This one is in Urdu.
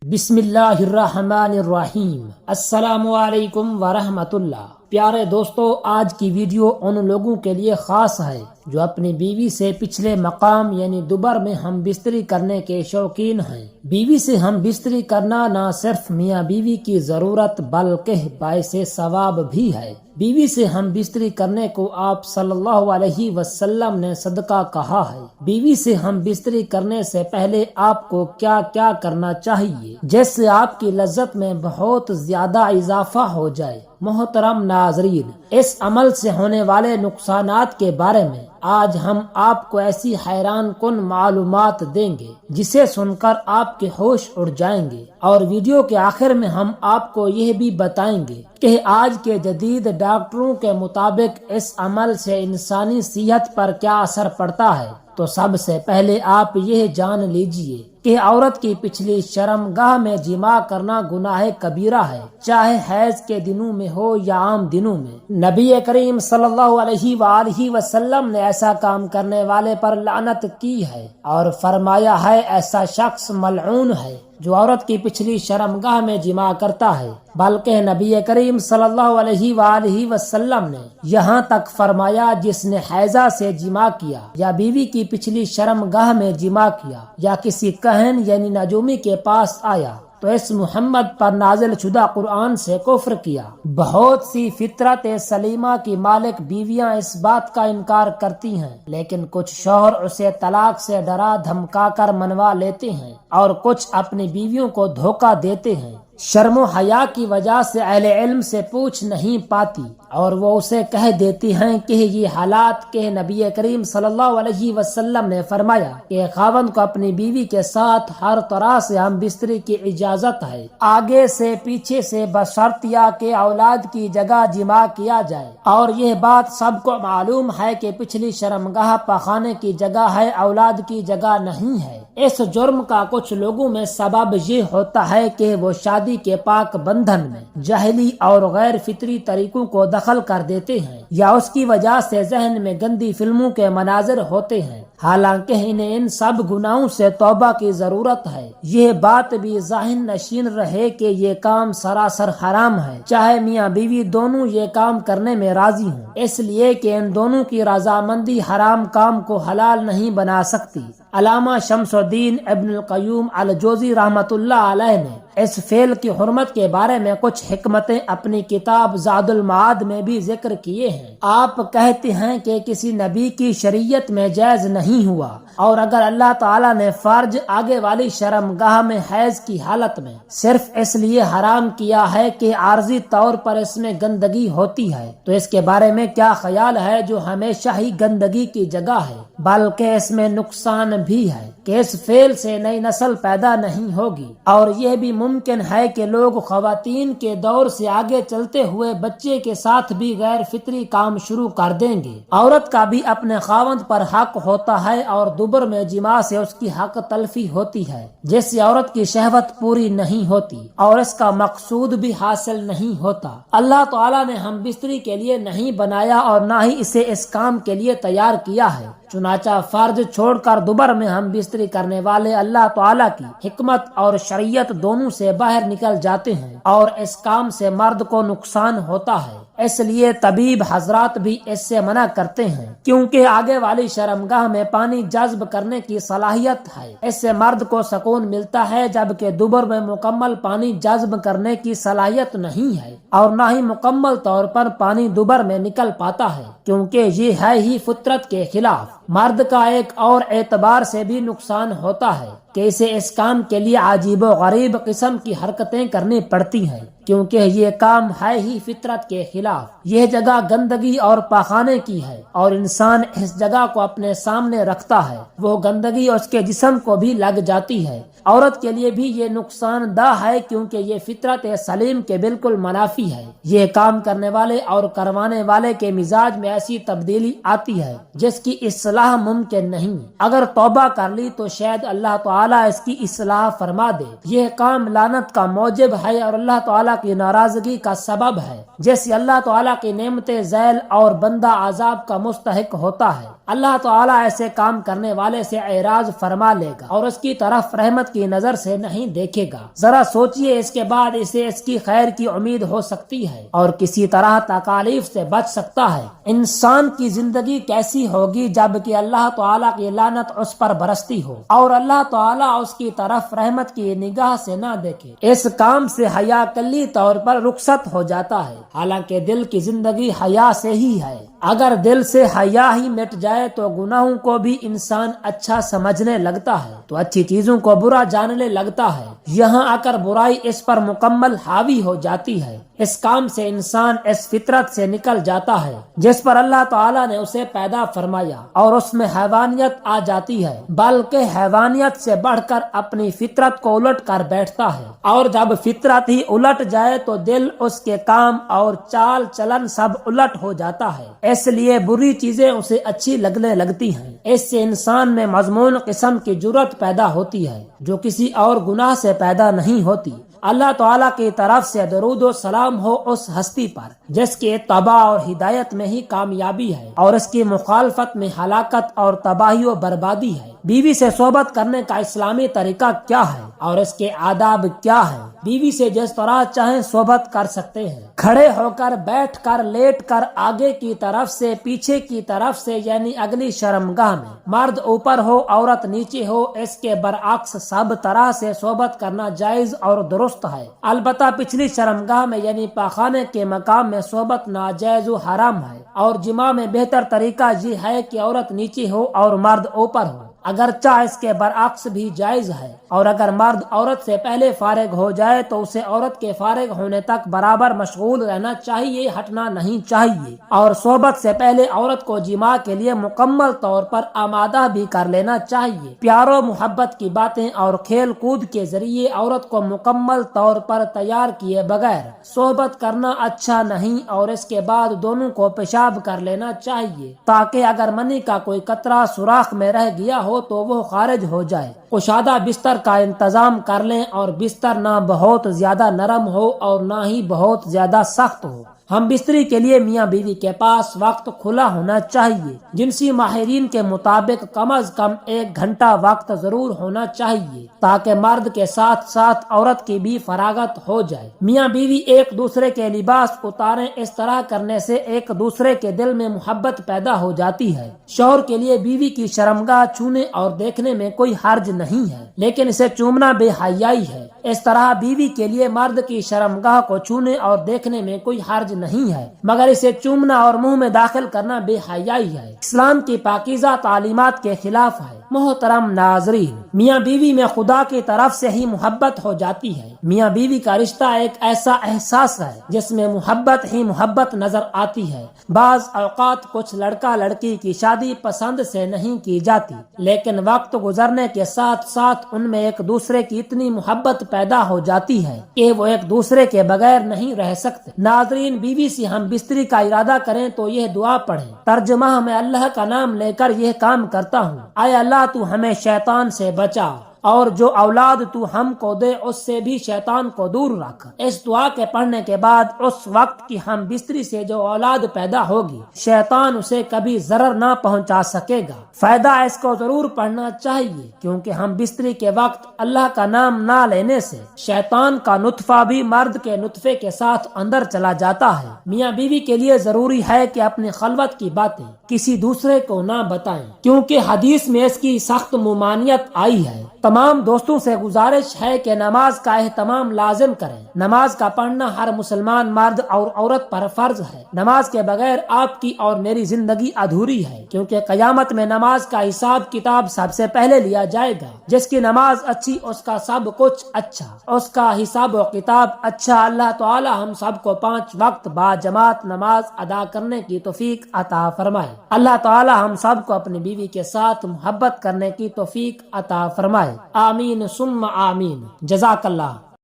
بسم اللہ الرحمن الرحیم۔ السلام علیکم ورحمۃ اللہ۔ پیارے دوستو، آج کی ویڈیو ان لوگوں کے لیے خاص ہے جو اپنی بیوی سے پچھلے مقام یعنی دوبر میں ہم بستری کرنے کے شوقین ہیں۔ بیوی سے ہم بستری کرنا نہ صرف میاں بیوی کی ضرورت بلکہ باعث ثواب بھی ہے۔ بیوی سے ہم بستری کرنے کو آپ صلی اللہ علیہ وسلم نے صدقہ کہا ہے۔ بیوی سے ہم بستری کرنے سے پہلے آپ کو کیا کیا کرنا چاہیے جس سے آپ کی لذت میں بہت زیادہ اضافہ ہو جائے؟ محترم ناظرین، اس عمل سے ہونے والے نقصانات کے بارے میں آج ہم آپ کو ایسی حیران کن معلومات دیں گے جسے سن کر آپ کے ہوش اڑ جائیں گے، اور ویڈیو کے آخر میں ہم آپ کو یہ بھی بتائیں گے کہ آج کے جدید ڈاکٹروں کے مطابق اس عمل سے انسانی صحت پر کیا اثر پڑتا ہے۔ تو سب سے پہلے آپ یہ جان لیجئے کہ عورت کی پچھلی شرمگاہ میں جماع کرنا گناہ کبیرہ ہے، چاہے حیض کے دنوں میں ہو یا عام دنوں میں۔ نبی کریم صلی اللہ علیہ وآلہ وسلم نے ایسا کام کرنے والے پر لعنت کی ہے اور فرمایا ہے ایسا شخص ملعون ہے جو عورت کی پچھلی شرمگاہ میں جماع کرتا ہے۔ بلکہ نبی کریم صلی اللہ علیہ وآلہ وسلم نے یہاں تک فرمایا جس نے حیضہ سے جماع کیا یا بیوی کی پچھلی شرمگاہ میں جماع کیا یا کسی کہن یعنی نجومی کے پاس آیا تو اس محمد پر نازل شدہ قرآن سے کفر کیا۔ بہت سی فطرت سلیمہ کی مالک بیویاں اس بات کا انکار کرتی ہیں، لیکن کچھ شوہر اسے طلاق سے ڈرا دھمکا کر منوا لیتے ہیں اور کچھ اپنی بیویوں کو دھوکہ دیتے ہیں۔ شرم و حیا کی وجہ سے اہل علم سے پوچھ نہیں پاتی اور وہ اسے کہہ دیتی ہیں کہ یہ حالات کہ نبی کریم صلی اللہ علیہ وسلم نے فرمایا کہ خاوند کو اپنی بیوی کے ساتھ ہر طرح سے ہم بستری کی اجازت ہے، آگے سے پیچھے سے، بشرطیہ کہ اولاد کی جگہ جماع کیا جائے، اور یہ بات سب کو معلوم ہے کہ پچھلی شرمگاہ پخانے کی جگہ ہے، اولاد کی جگہ نہیں ہے۔ اس جرم کا کچھ لوگوں میں سبب یہ ہوتا ہے کہ وہ شادی کے پاک بندھن میں جاہلی اور غیر فطری طریقوں کو دخل کر دیتے ہیں، یا اس کی وجہ سے ذہن میں گندی فلموں کے مناظر ہوتے ہیں۔ حالانکہ انہیں ان سب گناہوں سے توبہ کی ضرورت ہے۔ یہ بات بھی ذہن نشین رہے کہ یہ کام سراسر حرام ہے، چاہے میاں بیوی دونوں یہ کام کرنے میں راضی ہوں، اس لیے کہ ان دونوں کی رضامندی حرام کام کو حلال نہیں بنا سکتی۔ علامہ شمس الدین ابن القیم الجوزی رحمۃ اللہ علیہ نے اس فعل کی حرمت کے بارے میں کچھ حکمتیں اپنی کتاب زاد المعاد میں بھی ذکر کیے ہیں۔ آپ کہتے ہیں کہ کسی نبی کی شریعت میں جائز نہیں ہوا، اور اگر اللہ تعالیٰ نے فرج آگے والی شرمگاہ میں حیض کی حالت میں صرف اس لیے حرام کیا ہے کہ عارضی طور پر اس میں گندگی ہوتی ہے، تو اس کے بارے میں کیا خیال ہے جو ہمیشہ ہی گندگی کی جگہ ہے؟ بلکہ اس میں نقصان بھی ہے کہ اس فعل سے نئی نسل پیدا نہیں ہوگی، اور یہ بھی ممکن ہے کہ لوگ خواتین کے دور سے آگے چلتے ہوئے بچے کے ساتھ بھی غیر فطری کام شروع کر دیں گے۔ عورت کا بھی اپنے خاوند پر حق ہوتا ہے، اور دوبر میں جماع سے اس کی حق تلفی ہوتی ہے، جس سے عورت کی شہوت پوری نہیں ہوتی اور اس کا مقصود بھی حاصل نہیں ہوتا۔ اللہ تعالیٰ نے ہم بستری کے لیے نہیں بنایا اور نہ ہی اسے اس کام کے لیے تیار کیا ہے، چنانچہ فرض چھوڑ کر دوبر میں ہم بستری کرنے والے اللہ تعالیٰ کی حکمت اور شریعت دونوں سے باہر نکل جاتے ہیں، اور اس کام سے مرد کو نقصان ہوتا ہے۔ اس لیے طبیب حضرات بھی اس سے منع کرتے ہیں، کیونکہ آگے والی شرمگاہ میں پانی جذب کرنے کی صلاحیت ہے، اس سے مرد کو سکون ملتا ہے، جبکہ دوبر میں مکمل پانی جذب کرنے کی صلاحیت نہیں ہے، اور نہ ہی مکمل طور پر پانی دوبر میں نکل پاتا ہے، کیونکہ یہ ہے ہی فطرت کے خلاف۔ مرد کا ایک اور اعتبار سے بھی نقصان ہوتا ہے کہ اسے اس کام کے لیے عجیب و غریب قسم کی حرکتیں کرنی پڑتی ہیں، کیونکہ یہ کام ہے ہی فطرت کے خلاف۔ یہ جگہ گندگی اور پاخانے کی ہے، اور انسان اس جگہ کو اپنے سامنے رکھتا ہے، وہ گندگی اس کے جسم کو بھی لگ جاتی ہے۔ عورت کے لیے بھی یہ نقصان دہ ہے، کیونکہ یہ فطرت سلیم کے بالکل منافی ہے۔ یہ کام کرنے والے اور کروانے والے کے مزاج میں ایسی تبدیلی آتی ہے جس کی اصلاح اصلاح ممکن نہیں، اگر توبہ کر لی تو شاید اللہ تعالیٰ اس کی اصلاح فرما دے۔ یہ کام لعنت کا موجب ہے اور اللہ تعالیٰ کی ناراضگی کا سبب ہے۔ جیسے اللہ تعالیٰ کی نعمتیں ذیل اور بندہ عذاب کا مستحق ہوتا ہے، اللہ تعالیٰ ایسے کام کرنے والے سے اعراض فرما لے گا اور اس کی طرف رحمت کی نظر سے نہیں دیکھے گا۔ ذرا سوچئے، اس کے بعد اسے اس کی خیر کی امید ہو سکتی ہے اور کسی طرح تکالیف سے بچ سکتا ہے۔ انسان کی زندگی کیسی ہوگی جب کہ اللہ تعالیٰ کی لعنت اس پر برستی ہو اور اللہ تعالیٰ اس کی طرف رحمت کی نگاہ سے نہ دیکھے۔ اس کام سے حیا کلی طور پر رخصت ہو جاتا ہے، حالانکہ دل کی زندگی حیا سے ہی ہے۔ اگر دل سے حیا ہی مٹ جائے تو گناہوں کو بھی انسان اچھا سمجھنے لگتا ہے، تو اچھی چیزوں کو برا جاننے لگتا ہے۔ یہاں آ کر برائی اس پر مکمل حاوی ہو جاتی ہے۔ اس کام سے انسان اس فطرت سے نکل جاتا ہے جس پر اللہ تعالیٰ نے اسے پیدا فرمایا، اور اس میں حیوانیت آ جاتی ہے، بلکہ حیوانیت سے بڑھ کر اپنی فطرت کو الٹ کر بیٹھتا ہے۔ اور جب فطرت ہی الٹ جائے تو دل، اس کے کام اور چال چلن سب الٹ ہو جاتا ہے، اس لیے بری چیزیں اسے اچھی لگنے لگتی ہیں۔ اس سے انسان میں مضمون قسم کی جرأت پیدا ہوتی ہے جو کسی اور گناہ سے پیدا نہیں ہوتی۔ اللہ تعالیٰ کی طرف سے درود و سلام ہو اس ہستی پر جس کی اتباع اور ہدایت میں ہی کامیابی ہے اور اس کی مخالفت میں ہلاکت اور تباہی و بربادی ہے۔ بیوی سے صحبت کرنے کا اسلامی طریقہ کیا ہے اور اس کے آداب کیا ہے؟ بیوی سے جس طرح چاہیں صحبت کر سکتے ہیں، کھڑے ہو کر، بیٹھ کر، لیٹ کر، آگے کی طرف سے، پیچھے کی طرف سے، یعنی اگلی شرمگاہ میں۔ مرد اوپر ہو، عورت نیچے ہو، اس کے برعکس سب طرح سے صحبت کرنا جائز اور درست ہے۔ البتہ پچھلی شرمگاہ میں یعنی پاخانے کے مقام میں صحبت ناجائز و حرام ہے، اور جماع میں بہتر طریقہ یہ ہے کہ عورت نیچے ہو اور مرد اوپر ہو، اگرچہ اس کے برعکس بھی جائز ہے، اور اگر مرد عورت سے پہلے فارغ ہو جائے تو اسے عورت کے فارغ ہونے تک برابر مشغول رہنا چاہیے، ہٹنا نہیں چاہیے، اور صحبت سے پہلے عورت کو جماع کے لیے مکمل طور پر آمادہ بھی کر لینا چاہیے۔ پیار و محبت کی باتیں اور کھیل کود کے ذریعے عورت کو مکمل طور پر تیار کیے بغیر صحبت کرنا اچھا نہیں، اور اس کے بعد دونوں کو پیشاب کر لینا چاہیے تاکہ اگر منی کا کوئی قطرہ سوراخ میں رہ گیا ہو تو وہ خارج ہو جائے۔ کشادہ بستر کا انتظام کر لیں، اور بستر نہ بہت زیادہ نرم ہو اور نہ ہی بہت زیادہ سخت ہو۔ ہم بستری کے لیے میاں بیوی کے پاس وقت کھلا ہونا چاہیے۔ جنسی ماہرین کے مطابق کم از کم 1 گھنٹہ وقت ضرور ہونا چاہیے تاکہ مرد کے ساتھ ساتھ عورت کی بھی فراغت ہو جائے۔ میاں بیوی ایک دوسرے کے لباس اتاریں، اس طرح کرنے سے ایک دوسرے کے دل میں محبت پیدا ہو جاتی ہے۔ شوہر کے لیے بیوی کی شرمگاہ چھونے اور دیکھنے میں کوئی حرج نہیں ہے، لیکن اسے چومنا بے حیائی ہے۔ اس طرح بیوی کے لیے مرد کی شرمگاہ کو چھونے اور دیکھنے میں کوئی حرج نہیں ہے، مگر اسے چومنا اور منہ میں داخل کرنا بے حیائی ہے، اسلام کی پاکیزہ تعلیمات کے خلاف ہے۔ محترم ناظرین، میاں بیوی میں خدا کی طرف سے ہی محبت ہو جاتی ہے۔ میاں بیوی کا رشتہ ایک ایسا احساس ہے جس میں محبت ہی محبت نظر آتی ہے۔ بعض اوقات کچھ لڑکا لڑکی کی شادی پسند سے نہیں کی جاتی، لیکن وقت گزرنے کے ساتھ ساتھ ان میں ایک دوسرے کی اتنی محبت پیدا ہو جاتی ہے کہ وہ ایک دوسرے کے بغیر نہیں رہ سکتے۔ ناظرین، بیوی سے ہم بستری کا ارادہ کریں تو یہ دعا پڑھیں۔ ترجمہ: میں اللہ کا نام لے کر یہ کام کرتا ہوں، اے اللہ تو ہمیں شیطان سے بچا، اور جو اولاد تو ہم کو دے اس سے بھی شیطان کو دور رکھ۔ اس دعا کے پڑھنے کے بعد اس وقت کی ہم بستری سے جو اولاد پیدا ہوگی شیطان اسے کبھی ضرر نہ پہنچا سکے گا۔ فائدہ اس کو ضرور پڑھنا چاہیے، کیونکہ ہم بستری کے وقت اللہ کا نام نہ لینے سے شیطان کا نطفہ بھی مرد کے نطفے کے ساتھ اندر چلا جاتا ہے۔ میاں بیوی کے لیے ضروری ہے کہ اپنی خلوت کی باتیں کسی دوسرے کو نہ بتائیں، کیونکہ حدیث میں اس کی سخت ممانعت آئی ہے۔ تمام دوستوں سے گزارش ہے کہ نماز کا اہتمام لازم کریں۔ نماز کا پڑھنا ہر مسلمان مرد اور عورت پر فرض ہے۔ نماز کے بغیر آپ کی اور میری زندگی ادھوری ہے، کیونکہ قیامت میں نماز کا حساب کتاب سب سے پہلے لیا جائے گا۔ جس کی نماز اچھی اس کا سب کچھ اچھا، اس کا حساب و کتاب اچھا۔ اللہ تعالی ہم سب کو 5 وقت با جماعت نماز ادا کرنے کی توفیق عطا فرمائے۔ اللہ تعالی ہم سب کو اپنی بیوی کے ساتھ محبت کرنے کی توفیق عطا فرمائے۔ آمین ثم آمین۔ جزاک اللہ۔